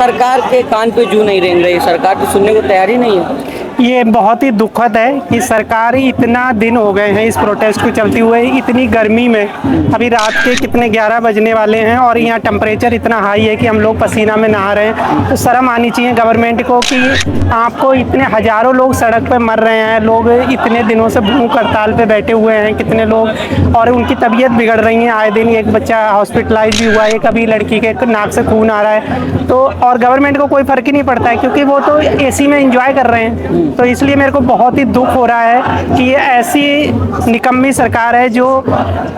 सरकार के कान पे जू नहीं रेंग रही, सरकार तो सुनने को तैयार ही नहीं है। ये बहुत ही दुखद है कि सरकार इतना दिन हो गए हैं इस प्रोटेस्ट को चलते हुए, इतनी गर्मी में। अभी रात के कितने 11 बजने वाले हैं और यहाँ टेम्परेचर इतना हाई है कि हम लोग पसीना में नहा रहे हैं। तो शर्म आनी चाहिए गवर्नमेंट को कि आपको इतने हज़ारों लोग सड़क पर मर रहे हैं, लोग इतने दिनों से भूख हड़ताल पे बैठे हुए हैं कितने लोग, और उनकी तबीयत बिगड़ रही है। आए दिन एक बच्चा हॉस्पिटलाइज भी हुआ है, कभी लड़की के नाक से खून आ रहा है। तो और गवर्नमेंट को कोई फ़र्क ही नहीं पड़ता है क्योंकि वो तो एसी में एंजॉय कर रहे हैं। तो इसलिए मेरे को बहुत ही दुख हो रहा है कि ये ऐसी निकम्मी सरकार है जो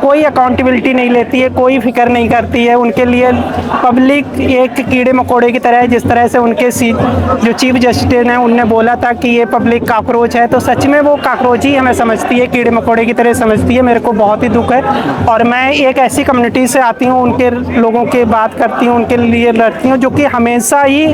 कोई अकाउंटेबिलिटी नहीं लेती है, कोई फिक्र नहीं करती है। उनके लिए पब्लिक एक कीड़े मकोड़े की तरह है। जिस तरह से उनके जो चीफ जस्टिस हैं उनने बोला था कि ये पब्लिक काकरोच है, तो सच में वो काकरोच ही हमें समझती है, कीड़े मकोड़े की तरह समझती है। मेरे को बहुत ही दुख है और मैं एक ऐसी कम्युनिटी से आती हूँ, उनके लोगों की बात करती हूँ, उनके लिए लड़ती हूँ जो कि हमेशा ही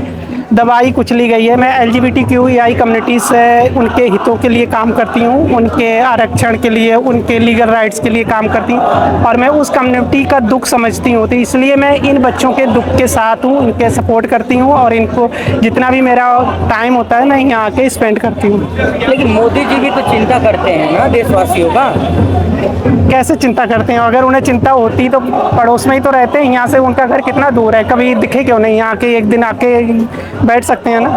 दबाई कुचली गई है। मैं LGBTQI कम्युनिटी से उनके हितों के लिए काम करती हूँ, उनके आरक्षण के लिए, उनके लीगल राइट्स के लिए काम करती हूँ और मैं उस कम्युनिटी का दुख समझती हूँ। तो इसलिए मैं इन बच्चों के दुख के साथ हूँ, उनके सपोर्ट करती हूँ और इनको जितना भी मेरा टाइम होता है मैं यहाँ आके स्पेंड करती हूँ। लेकिन मोदी जी भी तो चिंता करते हैं ना देशवासियों का। कैसे चिंता करते हैं? अगर उन्हें चिंता होती तो पड़ोस में ही तो रहते हैं, यहाँ से उनका घर कितना दूर है, कभी दिखे क्यों नहीं? यहाँ के एक दिन आके बैठ सकते हैं ना।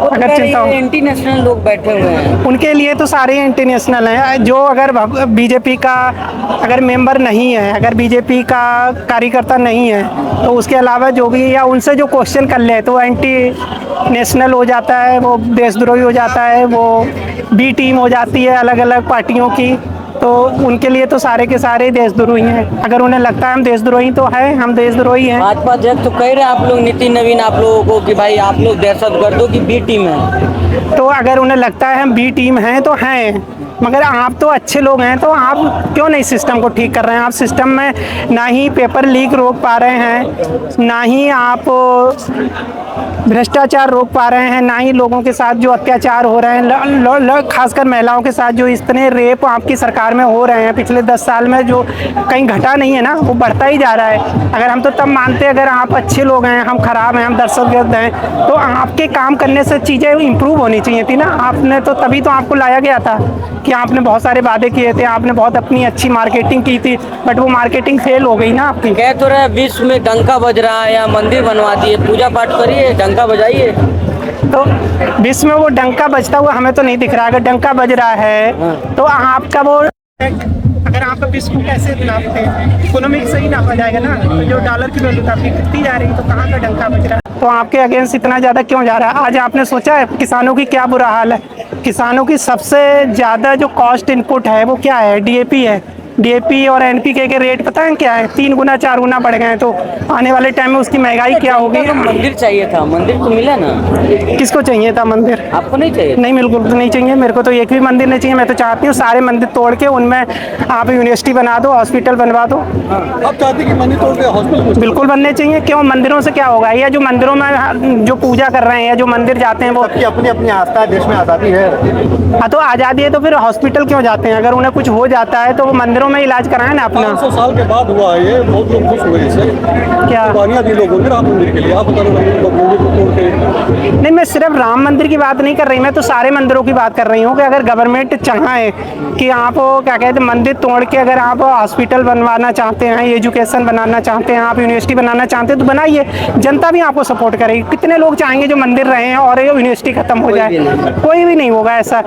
अगर चिंता हो, एंटी नेशनल लोग बैठे हुए हैं, उनके लिए तो सारे एंटी नेशनल हैं। जो अगर बीजेपी का अगर मेंबर नहीं है, अगर बीजेपी का कार्यकर्ता नहीं है, तो उसके अलावा जो भी या उनसे जो क्वेश्चन कर ले तो एंटी नेशनल हो जाता है, वो देशद्रोही हो जाता है, वो बी टीम हो जाती है अलग अलग पार्टियों की। तो उनके लिए तो सारे के सारे देशद्रोही हैं। अगर उन्हें लगता है हम देशद्रोही तो है, हम देशद्रोही हैं। भाजपा अध्यक्ष तो कह रहे हैं आप लोग, नितिन नवीन, आप लोगों को कि भाई आप लोग दहशतगर्दों की बी टीम है। तो अगर उन्हें लगता है हम बी टीम हैं तो हैं, मगर आप तो अच्छे लोग हैं, तो आप क्यों नहीं सिस्टम को ठीक कर रहे हैं? आप सिस्टम में ना ही पेपर लीक रोक पा रहे हैं, ना ही आप भ्रष्टाचार रोक पा रहे हैं, ना ही लोगों के साथ जो अत्याचार हो रहे हैं, खासकर महिलाओं के साथ जो इतने रेप आपकी सरकार में हो रहे हैं पिछले 10 साल में, जो कहीं घटा नहीं है ना, वो बढ़ता ही जा रहा है। अगर हम तो तब मानते अगर आप अच्छे लोग हैं, हम खराब हैं, हम दहशतगर्द हैं, तो आपके काम करने से चीज़ें इम्प्रूव होनी चाहिए थी ना। आपने तो तभी तो आपको लाया गया था कि आपने बहुत सारे वादे किए थे, आपने बहुत अपनी अच्छी मार्केटिंग की थी, बट वो मार्केटिंग फेल हो गई ना आपकी। कह तो रहे विश्व में डंका बज रहा है या मंदिर बनवा दिए, पूजा पाठ करिए, डंका बजाइए। तो विश्व में वो डंका बजता हुआ हमें तो नहीं दिख रहा। अगर डंका बज रहा है तो आपका वो, अगर आप विश्व को कैसे नापते हैं? इकोनॉमिक से ही नापा जाएगा ना। तो जो डॉलर की वैल्यू काफी घटती जा रही है, तो कहाँ का डंका बज रहा है? तो आपके अगेंस्ट इतना ज़्यादा क्यों जा रहा है? आज आपने सोचा है किसानों की क्या बुरा हाल है? किसानों की सबसे ज़्यादा जो कॉस्ट इनपुट है वो क्या है? DAP है। DAP और NPK के रेट पता है क्या है? 3 गुना 4 गुना बढ़ गए हैं। तो आने वाले टाइम में उसकी महंगाई क्या होगी? मंदिर चाहिए था, मंदिर तो मिला ना। किसको चाहिए था मंदिर? आपको नहीं चाहिए? नहीं, बिल्कुल तो नहीं चाहिए। मेरे को तो एक भी मंदिर नहीं चाहिए। मैं तो चाहती हूँ सारे मंदिर तोड़ के उनमें आप यूनिवर्सिटी बना दो, हॉस्पिटल बनवा दो। आप चाहते कि मंदिर तोड़ के हॉस्पिटल? बिल्कुल बनने चाहिए। क्यों? मंदिरों से क्या होगा? या जो मंदिरों में जो पूजा कर रहे हैं या जो मंदिर जाते हैं वो अपनी अपनी आस्था है, देश में आज़ादी है। हाँ, तो आज़ादी है तो फिर हॉस्पिटल क्यों जाते हैं? अगर उन्हें कुछ हो जाता है तो वो मंदिरों में इलाज कराएं ना अपना। 500 साल के बाद हुआ है ये, बहुत लोग खुश हुए इससे। क्या कुर्बानियां दी लोगों ने राम मंदिर के लिए। आप बता रहे मंदिर को तोड़ के? नहीं, मैं सिर्फ राम मंदिर की बात नहीं कर रही, मैं तो सारे मंदिरों की बात कर रही हूँ कि अगर गवर्नमेंट चाहे कि आप क्या कहते हैं मंदिर तोड़ के अगर आप हॉस्पिटल बनवाना चाहते हैं, एजुकेशन बनाना चाहते हैं, आप यूनिवर्सिटी बनाना चाहते हैं तो बनाइए। जनता भी आपको सपोर्ट करेगी। कितने लोग चाहेंगे जो मंदिर रहे और यूनिवर्सिटी खत्म हो जाए? कोई भी नहीं होगा ऐसा।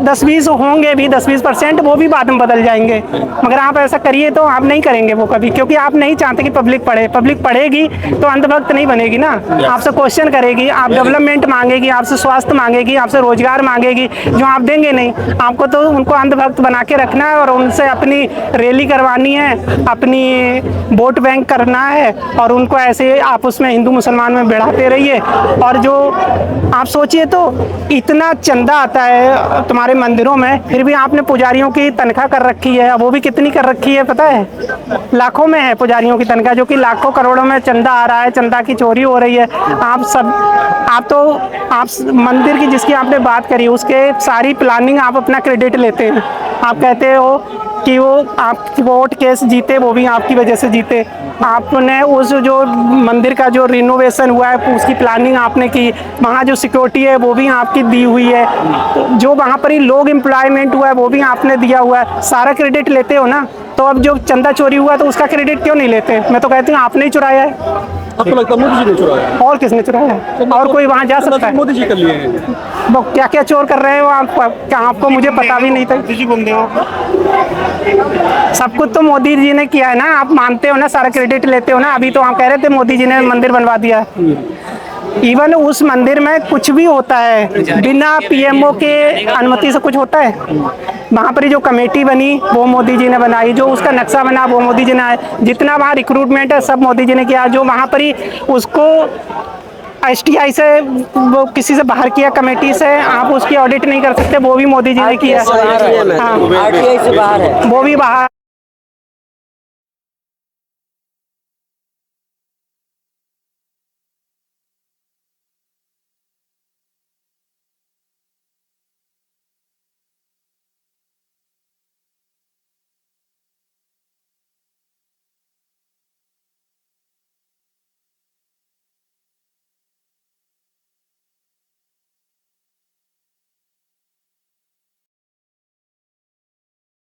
10-20 होंगे भी, 10-20%, वो भी बाद में बदल जाएंगे। मगर आप ऐसा करिए तो आप नहीं करेंगे वो कभी, क्योंकि आप नहीं चाहते कि पब्लिक पढ़े। पब्लिक पढ़ेगी तो अंधभक्त नहीं बनेगी ना। आपसे क्वेश्चन करेगी, आप डेवलपमेंट मांगेगी, आपसे स्वास्थ्य मांगेगी, आपसे रोजगार मांगेगी, जो आप देंगे नहीं। आपको तो उनको अंधभक्त बना के रखना है और उनसे अपनी रैली करवानी है, अपनी वोट बैंक करना है और उनको ऐसे आप उसमें हिंदू मुसलमान में बढ़ाते रहिए। और जो आप सोचिए तो इतना चंदा आता है तुम्हारे मंदिरों में, फिर भी आपने पुजारियों की तनख्वाह कर रखी है। वो भी कितनी कर रखी है पता है? लाखों में है पुजारियों की तनख्वाह, जो कि लाखों करोड़ों में चंदा आ रहा है, चंदा की चोरी हो रही है। आप मंदिर की जिसकी आपने बात करी उसके सारी प्लानिंग आप अपना क्रेडिट लेते हैं। आप कहते हो कि वो आप वोट केस जीते, वो भी आपकी वजह से जीते। आपने उस जो मंदिर का जो रिनोवेशन हुआ है उसकी प्लानिंग आपने की, वहाँ जो सिक्योरिटी है वो भी आपकी दी हुई है, जो वहाँ पर ही लोग एम्प्लॉयमेंट हुआ है वो भी आपने दिया हुआ है, सारा क्रेडिट लेते हो ना। तो अब जो चंदा चोरी हुआ तो उसका क्रेडिट क्यों नहीं लेते? मैं तो कहती हूँ आपने ही चुराया है। आपको लगता है मोदी जी ने चुराया है? और किसने चुराया है? और कोई वहाँ जा सकता है? मोदी जी कर लिए हैं। वो क्या क्या चोर कर रहे हो आप? क्या आपको मुझे पता भी नहीं था? सब कुछ तो मोदी जी ने किया है ना, आप मानते हो ना, सारा क्रेडिट लेते हो ना। अभी तो आप कह रहे थे मोदी जी ने मंदिर बनवा दिया। इवन उस मंदिर में कुछ भी होता है बिना पीएमओ के अनुमति से कुछ होता है? वहाँ पर जो कमेटी बनी वो मोदी जी ने बनाई, जो उसका नक्शा बना वो मोदी जी ने, जितना वहाँ रिक्रूटमेंट है सब मोदी जी ने किया, जो वहाँ पर ही उसको STI से वो किसी से बाहर किया, कमेटी से आप उसकी ऑडिट नहीं कर सकते, वो भी मोदी जी ने किया। हाँ, RTI से बाहर है। वो भी बाहर